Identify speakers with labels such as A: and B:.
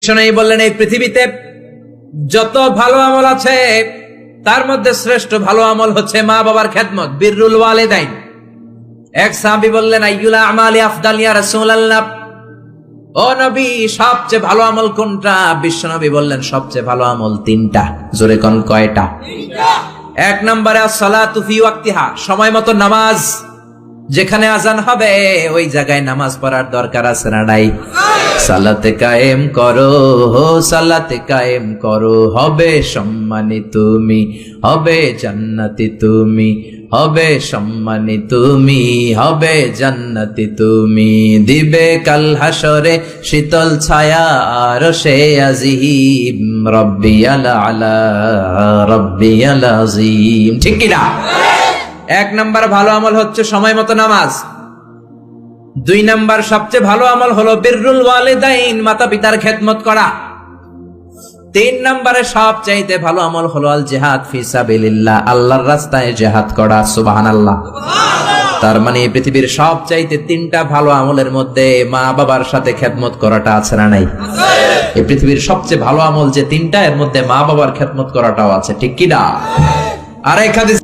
A: শোনাই বললেন, এই পৃথিবীতে যত ভালো আমল আছে তার মধ্যে শ্রেষ্ঠ ভালো আমল হচ্ছে মা বাবার খেদমত, বিররুল ওয়ালিদাইন। এক সাহাবী বললেন, আইয়ুল আমালি আফদাল ইয়া রাসূলুল্লাহ, ও নবী সবচেয়ে ভালো আমল কোনটা? বিশ্ব নবী বললেন, সবচেয়ে ভালো আমল তিনটা। জোরে কোন কয়টা? এক নম্বরে as-সালাতু ফি ওয়াক্তিহা, সময় মতো নামাজ। যেখানে আজান হবে ওই জায়গায় নামাজ পড়ার দরকার আছে না নাই? সালাতে কায়েম করো, সালাতে কায়েম করো, হবে সম্মানী তুমি, হবে জান্নাতি তুমি, হবে সম্মানী তুমি, হবে জান্নাতি তুমি। দিবে কাল হাসরে শীতল ছায়া আরশে আজিম, রব্বিয়াল আলা রব্বিয়াল আযীম। ঠিক কি না? এক নাম্বার ভালো আমল হচ্ছে সময় মতো নামাজ। দুই নাম্বার সবচেয়ে ভালো আমল হলো বিররুল ওয়ালিদাইন, মাতা পিতার খেদমত করা। তিন নম্বরে সবচাইতে ভালো আমল হলো আল জিহাদ ফি সাবিলিল্লাহ, আল্লাহর রাস্তায় জিহাদ করা। সুবহানাল্লাহ। তার মানে পৃথিবীর সবচাইতে তিনটা ভালো আমলের মধ্যে মা বাবার সাথে খেদমত করাটা আছে না নাই? এই পৃথিবীর সবচেয়ে ভালো আমল যে তিনটা, এর মধ্যে মা বাবার খেদমত করাটাও আছে। ঠিক কি না? আর এক হাদিস